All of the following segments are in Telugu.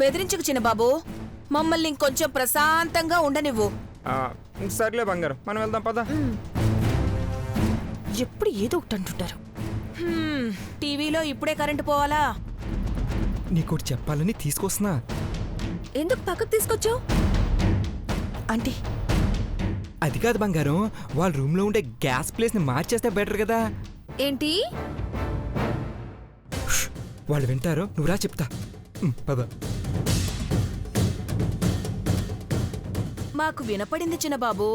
బెదిరించుకు చిన్నబాబు, మమ్మల్ని ఇంకొంచెం ప్రశాంతంగా ఉండనివ్వు. సర్లే బంగారం, మనం వెళ్దాం పద. ఎప్పుడు ఏదో ఒకటి అంటుంటారు. టీవీలో ఇప్పుడే కరెంటు పోవాలా? నీకోటి చెప్పాలని తీసుకొస్తున్నా. ఎందుకు పక్కకు తీసుకొచ్చావు? ఆంటీ, అది కాదు బంగారం, వాళ్ళ రూమ్ లో ఉండే గ్యాస్ ప్లేస్ ని మార్చేస్తే బెటర్ కదా. ఏంటి? వాళ్ళు వింటారు, నువ్వు రా చెప్తా. పద. మాకు వినపడింది చిన్నబాబు.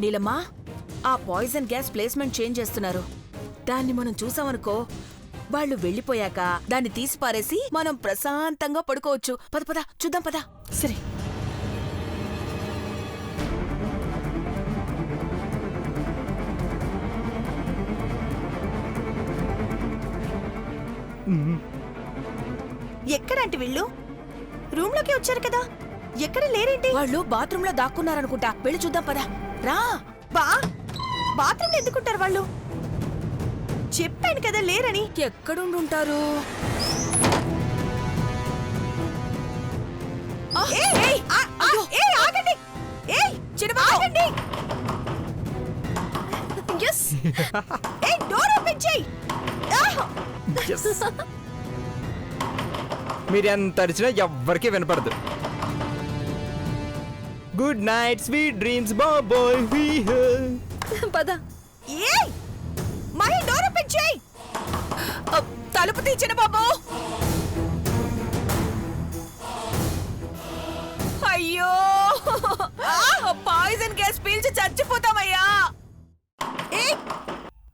నీలమ్మా, ఆ పాయిజన్ గ్యాస్ ప్లేస్మెంట్ చేంజ్ చేస్తున్నారు. దాన్ని మనం చూసామనుకో, వాళ్ళు వెళ్ళిపోయాక దాన్ని తీసి పారేసి మనం ప్రశాంతంగా పడుకోవచ్చు. పద పద చూద్దాం పద. సరే. ఎక్కడంటే వీళ్ళు? రూమ్ లోకి వచ్చారు కదా, ఎక్కడ లేరేంటి? వాళ్ళు బాత్రూమ్ లో దాక్కున్నారనుకుంటా. వెళ్ళి చూద్దాం పద. రా. బాత్రూమ్ లో ఎందుకుంటారు వాళ్ళు? చెప్పాను కదా లేరని. ఎక్కడుండుంటారు? ఆగండి. డోర్ ఓపెన్ చేయి. మీరు ఎంత అరిచినా ఎవ్వరికీ వినపడదు. గుడ్ నైట్, స్వీట్ డ్రీమ్స్ బాబోయ్. పద. మహి, డోర్ ఓపెన్ చేయి. తలుపు తీసిన బాబు. అయ్యో, పాయిజన్ గ్యాస్ పీల్చి చచ్చిపోతామయ్యా.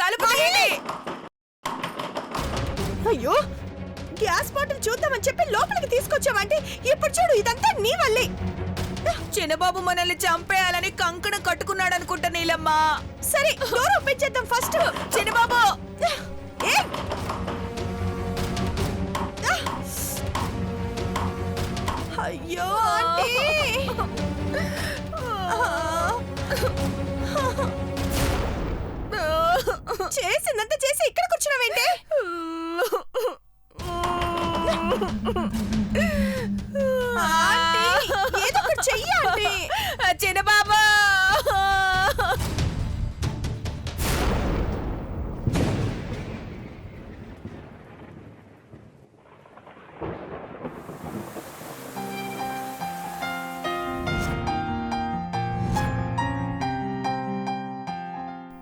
తలుపు తీయండి. అయ్యో, గ్యాస్ బాటిల్ చూద్దామని చెప్పి లోపలికి తీసుకొచ్చావంటే ఇప్పుడు చూడు, ఇదంతా నీ వల్లే. చిన్నబాబు మనల్ని చంపేయాలని కంకణం కట్టుకున్నాడు అనుకుంటా నీలమ్మ. సరే, డోర్ ఓపెన్ చేద్దాం ఫస్ట్. చిన్నబాబు. అయ్యో ఆంటీ, చేసిందంతా చేసి ఇక్కడ కూర్చున్నావేంటి? ఏదో ఒకటి చెయ్యి ఆంటీ. చిన్నబాబు.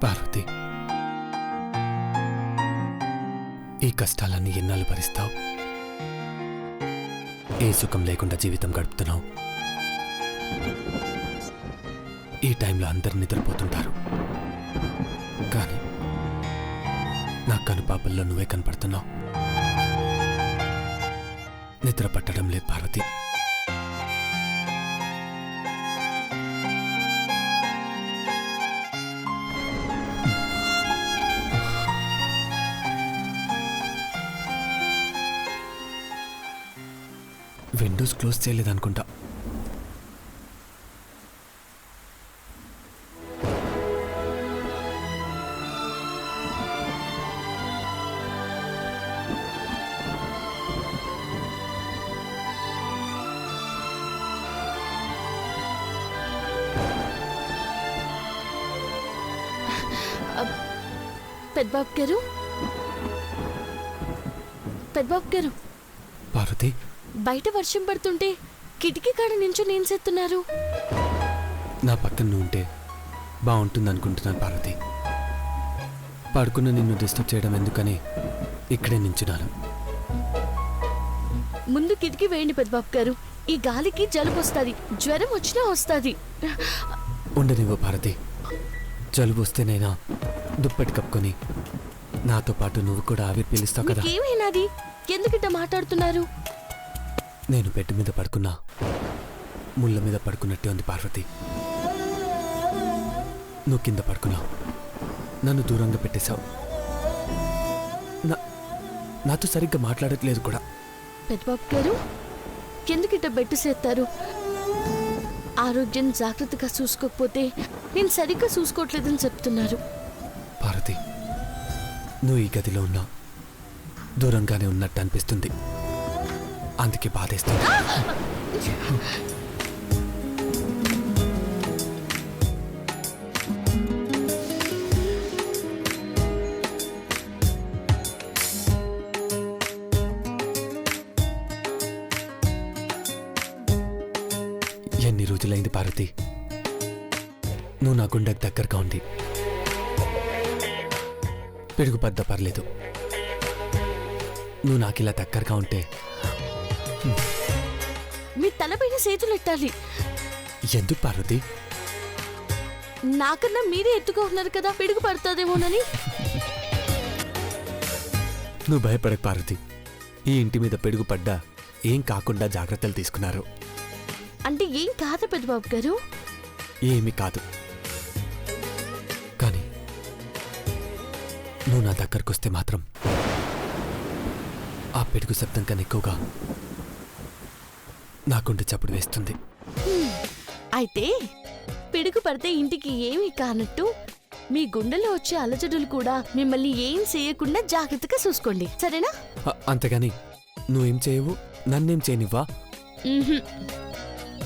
పార్వతి, ఈ కష్టాలన్నీ ఎన్నాళ్ళు భరిస్తావు? ఏ సుఖం లేకుండా జీవితం గడుపుతున్నావు. ఈ టైంలో అందరు నిద్రపోతుంటారు, కానీ నా కనుపాపల్లో నువ్వే కనపడుతున్నావు. నిద్ర పట్టడం లేదు పార్వతి. విండోస్ క్లోజ్ చేయలేదనుకుంటా. పెద్దబాబు గారు, పెద్దబాబు గారు. పార్వతి, బయట వర్షం పడుతుంటే కిటికీ కాడ నించుని ఏం చేస్తున్నారు? నా పక్కన నువ్వు ఉంటే బాగుంటుంది అనుకుంటున్నాను పార్వతి. పడుకున్న నిన్ను డిస్టర్బ్ చేయడం ఎందుకని ఇక్కడే నించున్నాను. ముందు కిటికీ వేయండి పెద్దబాబు గారు. ఈ గాలికి జలుబు వస్తుంది, జ్వరం వచ్చినా వస్తుంది. ఉండనివ్వు భారతి, జలుబు వస్తేనైనా దుప్పటి కప్పుకొని నాతో పాటు నువ్వు కూడా ఆవిరి పీలుస్తావు కదా. ఏమైనాది? ఎందుకిట్ట మాట్లాడుతున్నారు? నేను బెడ్ మీద పడుకున్నా ముళ్ళ మీద పడుకున్నట్టే ఉంది పార్వతి. నువ్వు కింద పడుకున్నావు, నన్ను దూరంగా పెట్టేశావు. నాతో సరిగ్గా మాట్లాడట్లేదు కూడా. పెద్దబాబు గారు, ఎందుకిట్ట బెట్టు చేస్తారు? ఆరోగ్యం జాగ్రత్తగా చూసుకోకపోతే నేను సరిగ్గా చూసుకోవట్లేదని చెప్తున్నారు. పార్వతి, నువ్వు ఈ గదిలో ఉన్నా దూరంగానే ఉన్నట్టు అనిపిస్తుంది. అందుకే బాధేస్తుంది. ఎన్ని రోజులైంది పార్వతి నువ్వు నా గుండెకి దగ్గరగా ఉంది. పెరుగు పెద్ద పర్లేదు, నువ్వు నాకు ఇలా దగ్గరగా ఉంటే. మీ తలపైన చేతులు ఎట్టాలి. ఎందుకు పార్వతి? నాకన్నా మీరే ఎత్తుగా ఉన్నారు కదా, పిడుగు పడుతుందేమోనని. నువ్వు భయపడకు పార్వతి, ఈ ఇంటి మీద పెడుగు పడ్డా ఏం కాకుండా జాగ్రత్తలు తీసుకున్నారు. అంటే ఏం కాదు పెద్దబాబు గారు. ఏమీ కాదు, కానీ నువ్వు నా దగ్గరకు వస్తే మాత్రం ఆ పెడుగు శబ్దం కన్నా ఎక్కువగా నా గుండె చప్పుడు వేస్తుంది. అయితే పిడుగు పడితే ఇంటికి ఏమీ కానట్టు మీ గుండెలో వచ్చే అలజడులు కూడా మిమ్మల్ని ఏం చేయకుండా జాగ్రత్తగా చూసుకోండి, సరేనా? అంతేగాని నువ్వేం చేయవు, నన్నేం చేయనివ్వా? మ్హూ.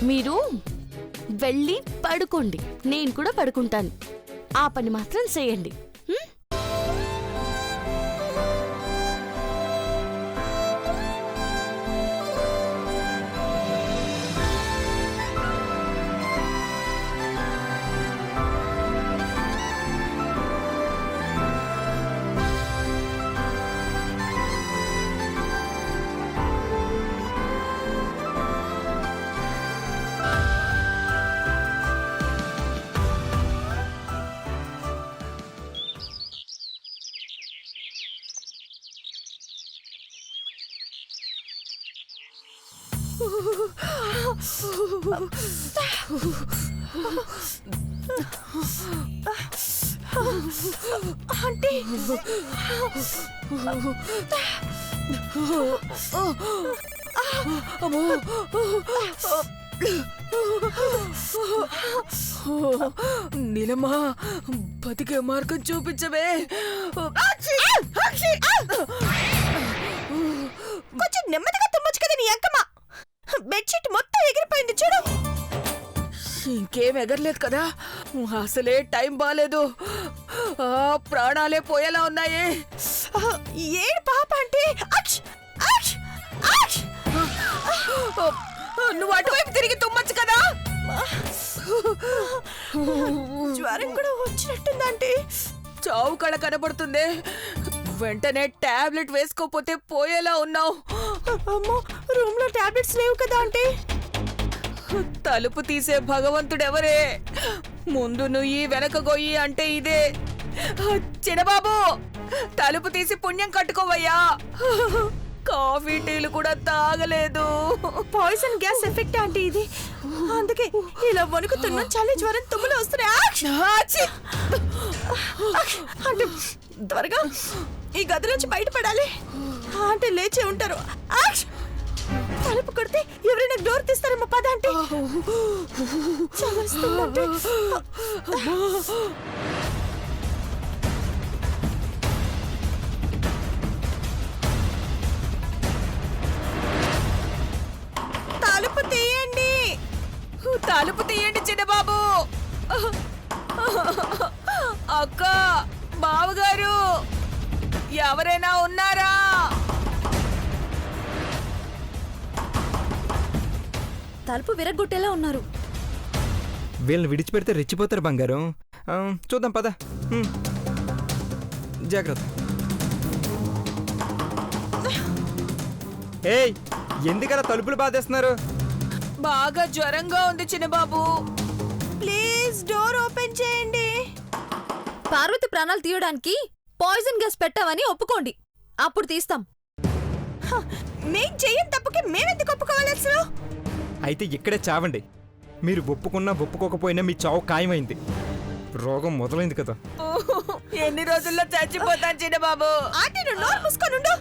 మీరు వెళ్ళి పడుకోండి, నేను కూడా పడుకుంటాను. ఆ పని మాత్రం చేయండి. హ్మ్? ఆంటీ నీలమ్మా, బతికే మార్గం చూపించవే. కొంచెం నెమ్మదిగా తుమ్మొచ్చు కదా నీ అంకమ్మ. బెడ్షీట్ మొత్తం ఎగిరిపోయింది చూడు. ఇంకేం ఎగరలేదు కదా, అసలే టైం బాలేదు, ప్రాణాలే పోయేలా ఉన్నాయే. ఏడు పాప అంటే నువ్వు అటువైపు తిరిగి తుమ్మచ్చు కదా. జ్వరం కూడా వచ్చినట్టుందంటే. చావు కళ కనబడుతుంది, వెంటనే టాబ్లెట్ వేసుకోపోతే పోయేలా ఉన్నావు. అమ్మో, రూమ్ లో టాబ్లెట్స్ లేవు కదా అంటే. తలుపు తీసే భగవంతుడెవరే, ముందు నుయ్యి వెనక గొయ్యి అంటే ఇదే. చిన్నబాబు, తలుపు తీసి పుణ్యం కట్టుకోవయ్యా. కాఫీ టీలు కూడా తాగలేదు. పాయిజన్ గ్యాస్ ఎఫెక్ట్ అంటే ఇది, అందుకే ఇలా వణుకుతున్నా. చలి జ్వరం తుమ్ములు వస్తున్నాయి. అంటే త్వరగా ఈ గది నుంచి బయటపడాలి. అంటే లేచే ఉంటారు. తలుపు కొడితే ఎవరైనా డోర్ తీస్తారేమో పద అంటే. చలిస్తుందంటే. తలుపు తీయండి, తలుపు తీయండి చిన్నబాబు. అక్క, బావగారు, ఎవరైనా ఉన్నారా? తలుపు విరగొట్టేలా ఉన్నారు. వీళ్ళని విడిచిపెడితే రెచ్చిపోతారు బంగారం. చూద్దాం పద. జాగ్రత్త. ఏయ్, ఎందుకలా తలుపులు బాధేస్తున్నారు? బాగా జ్వరంగా ఉంది చిన్నబాబు. ప్లీజ్ డోర్ ఓపెన్ చేయండి. పార్వతి ప్రాణాలు తీయడానికి పాయిజన్ గ్యాస్ పెట్టావని ఒప్పుకోండి, అప్పుడు తీస్తాం. మేం చెయ్యని తప్పుకి మేమెందుకు ఒప్పుకోవాలి అసలు? అయితే ఇక్కడే చావండి. మీరు ఒప్పుకున్నా ఒప్పుకోకపోయినా మీ చావు ఖాయమైంది. రోగం మొదలైంది కదా. ఎన్ని రోజుల్లో చచ్చిపోతాను చిన్నబాబు. ఆంటీ, నువ్వు నోరు మూసుకొనుండు.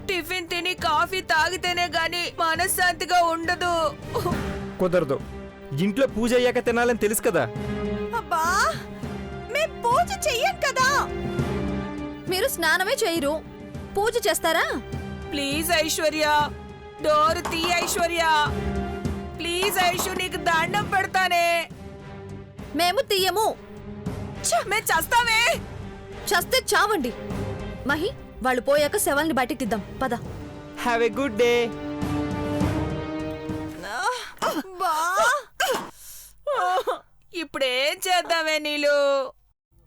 టిఫిన్ తిని కాఫీ తాగితేనే గాని మనశ్శాంతిగా ఉండదు. కుదరదు. ఇంట్లో పూజ అయ్యాక తినాలని తెలుసు కదా. అబ్బా, మేం పూజ చెయ్యం కదా. మీరు స్నానమే చేయరు, పూజ చేస్తారా? ప్లీజ్ ఐశ్వర్య, డోర్ తీ ఐశ్వర్య. ప్లీజ్ ఐషు, నీకు దండం పెడతానే. మేము తీయము. మేము చస్తావే. చస్తే చావండి. మహి, వాళ్ళు పోయాక శవాల్ని బయటికి తీద్దాం పద. Have a good day. బా, ఇప్పుడేం చేద్దామే నీళ్ళు?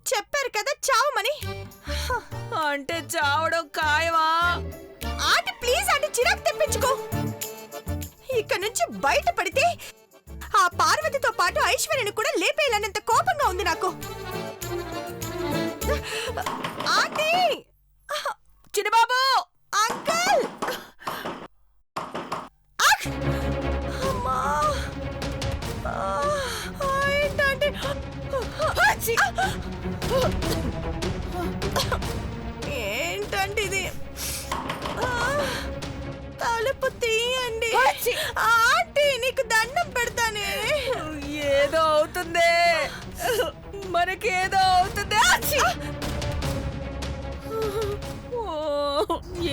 చెప్పారు కదా చావమని. అంటే చావడం ఖాయమా? ఆంటీ ప్లీజ్ ఆంటీ, చిరాకు తెప్పించుకో. ఇక్కడ నుంచి బయట పడితే ఆ పార్వతితో పాటు ఐశ్వర్యని కూడా లేపేయాలన్నంత కోపంగా ఉంది నాకు. ఆంటీ, చిన్నబాబు, అంకుల్. ఆక్! అమ్మా! ఏంటంటే ఏంటండి ఇది? తలుపు తీయండి. ఆంటీ, నీకు దండం పెడతానే. ఏదో అవుతుందే, మనకేదో అవుతుందే. అచ్చి! ఓ,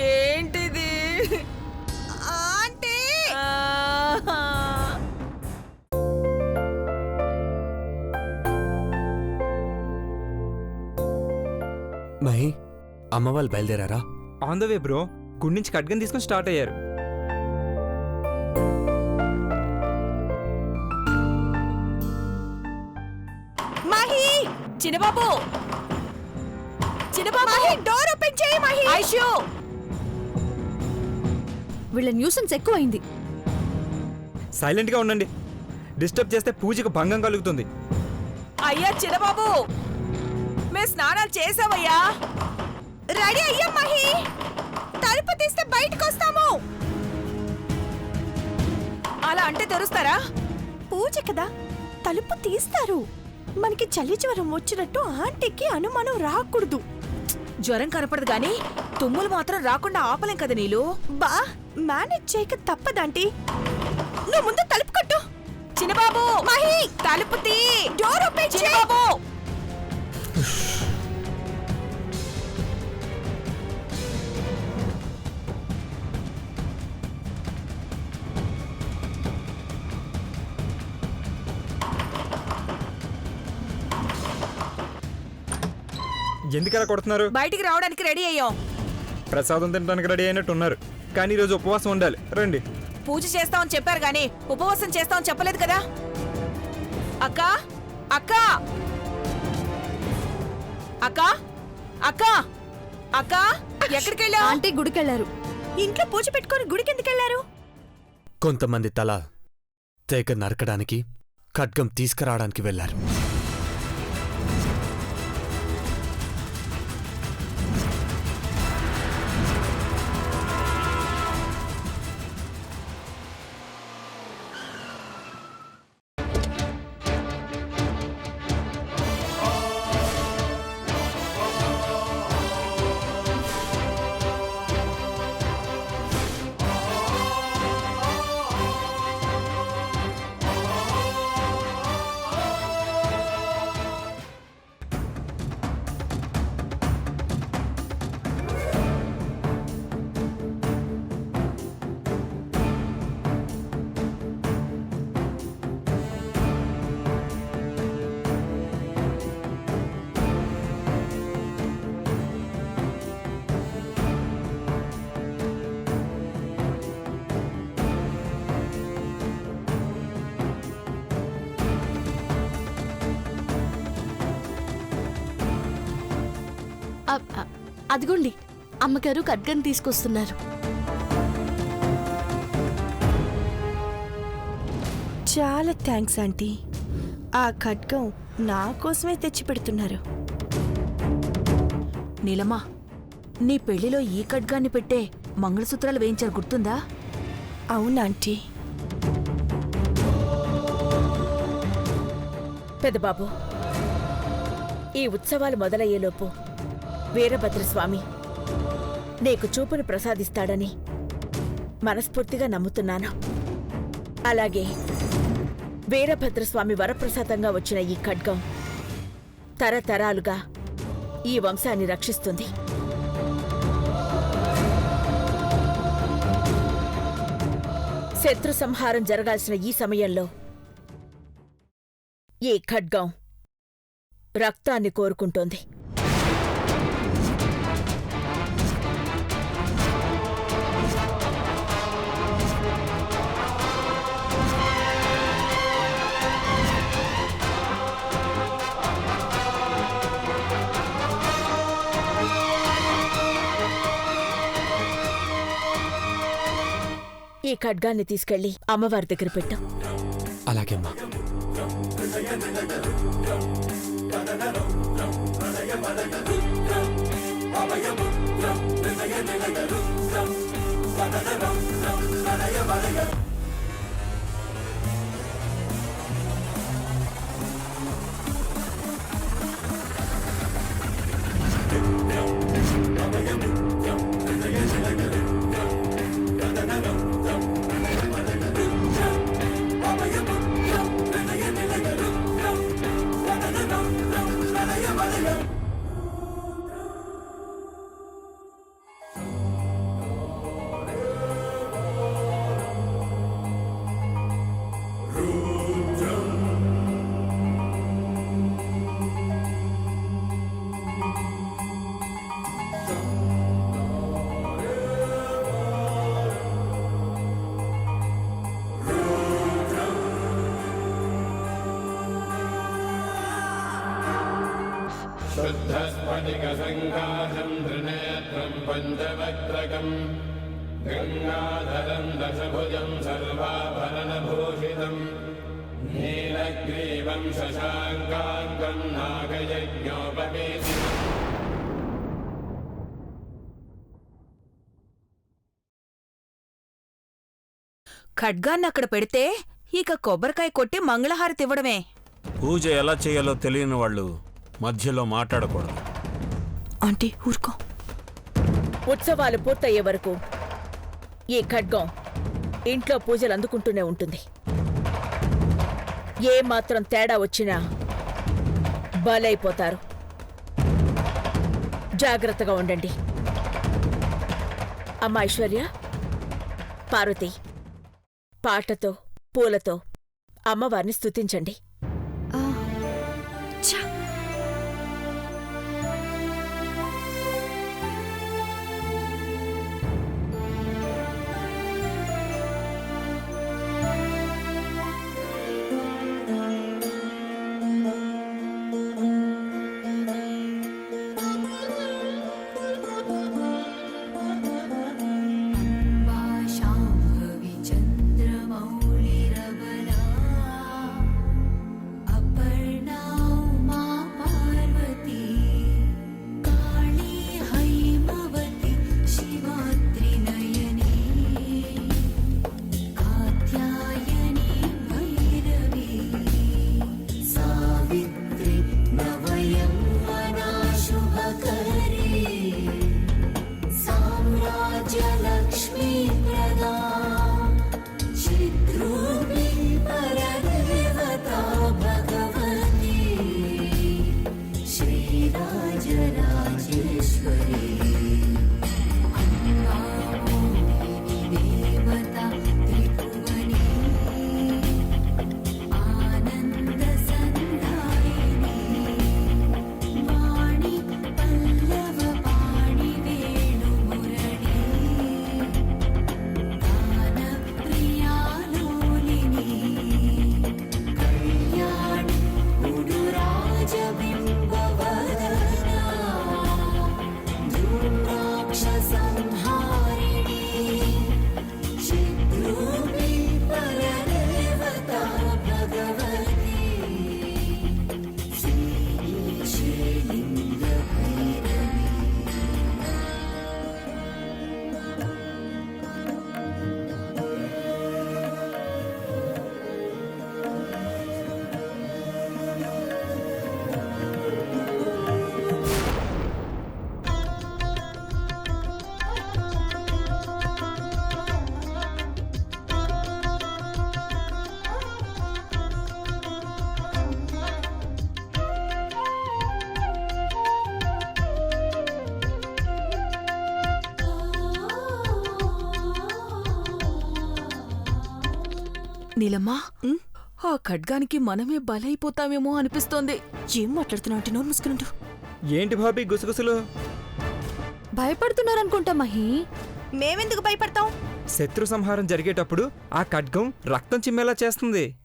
ఏంటిది? ఆంటీ, ఆహా! మహి, అమ్మ వాళ్ళు బయలుదేరారా? On the way bro. గుడి నుంచి ఖడ్గం తీసుకొని స్టార్ట్ అయ్యారు. మహి, చిన్నబాబు, చిన్నబాబు, మహి, డోర్ ఓపెన్ చేయి మహి. ఐషు, వీళ్ళ న్యూసెన్స్ ఎక్కువైంది. సైలెంట్గా ఉండండి. డిస్టర్బ్ చేస్తే పూజకు భంగం కలుగుతుంది. అయ్యా చిన్నబాబు, మేము స్నానాలు చేసామయ్యా. రెడీ అయ్యాం మహి. తలుపు తీస్తే బయటకు వస్తాము. అలా అంటే తెరుస్తారా? పూజ కదా, తలుపు తీస్తారు. మనకి చలి జ్వరం వచ్చినట్టు ఆంటీకి అనుమానం రాకూడదు. జ్వరం కనపడదు గాని తుమ్ములు మాత్రం రాకుండా ఆపలేం కదా నీళ్ళు. బా, మేనేజ్ చేయక తప్పదంటీ. నువ్వు ముందు తలుపు కొట్టు. చిన్నబాబు, మహి, తలుపు తీ. డోర్ ఓపెన్ చేయి. చిన్నబాబు, ఎందుకలా కొడుతున్నారు? బయటికి రావడానికి రెడీ అయ్యాం. ప్రసాదం తినడానికి రెడీ అయినట్టు ఉన్నారు, కానీ ఈరోజు ఉపవాసం ఉండాలి. రండి. పూజ చేస్తామని చెప్పారు గాని ఉపవాసం చేస్తామని చెప్పలేదు కదా. అక్క, అక్క, అక్క, అక్క, అక్క, ఎక్కడికి వెళ్ళావు? ఆంటీ గుడికెళ్లారు. ఇంట్లో పూజ పెట్టుకొని గుడికి ఎందుకు వెళ్ళారు? కొంతమంది తల తెగ నరకడానికి, ఖడ్గం తీసుకురావడానికి వెళ్లారు. అదిగోండి, అమ్మగారు ఖడ్గం తీసుకొస్తున్నారు. చాలా థ్యాంక్స్ ఆంటీ. ఆ ఖడ్గం నా కోసమే తెచ్చి పెడుతున్నారు. నీలమ్మా, నీ పెళ్లిలో ఈ ఖడ్గాన్ని పెట్టే మంగళసూత్రాలు వేయించారు, గుర్తుందా? అవునాంటీ. పెద్దబాబు, ఈ ఉత్సవాలు మొదలయ్యేలోపు వీరభద్రస్వామి నీకు చూపును ప్రసాదిస్తాడని మనస్ఫూర్తిగా నమ్ముతున్నాను. అలాగే వీరభద్రస్వామి వరప్రసాదంగా వచ్చిన ఈ ఖడ్గం తరతరాలుగా ఈ వంశాన్ని రక్షిస్తుంది. శత్రు సంహారం జరగాల్సిన ఈ సమయంలో ఈ ఖడ్గం రక్తాన్ని కోరుకుంటోంది. ఈ ఖడ్గాన్ని తీసుకెళ్లి అమ్మవారి దగ్గర పెట్టు. అలాగే అమ్మా. शुद्धस्फटिकसङ्काशं त्रिनेत्रं पञ्चवक्त्रकं गङ्गाधरं दशभुजं सर्वाभरणभूषितं नीलग्रीवं शशाङ्काङ्कं नागयज्ञोपवीतिम् ఖడ్గాన్ని అక్కడ పెడితే ఇక కొబ్బరికాయ కొట్టి మంగళహారతి ఇవ్వడమే. పూజ ఎలా చేయాలో తెలియని వాళ్ళు మధ్యలో మాట్లాడకూడదు. ఆంటీ ఊరుకో. ఉత్సవాలు పూర్తయ్యే వరకు ఈ ఖడ్గం ఇంట్లో పూజలు అందుకుంటూనే ఉంటుంది. ఏ మాత్రం తేడా వచ్చినా బలైపోతారు. జాగ్రత్తగా ఉండండి. అమ్మా ఐశ్వర్య, పార్వతి, పాటతో పూలతో అమ్మవారిని స్తుతించండి. నీలమ్మా ఆ ఖడ్గానికి మనమే బలైపోతామేమో అనిపిస్తోంది. ఏం మాట్లాడుతున్నావు అంటే నోరు మూసుకున్నట్టు. ఏంటి భాబీ గుసగుసలు? భయపడుతున్నారనుకుంటా మహి. మేమెందుకు భయపడతాం? శత్రు సంహారం జరిగేటప్పుడు ఆ ఖడ్గం రక్తం చిమ్మేలా చేస్తుంది.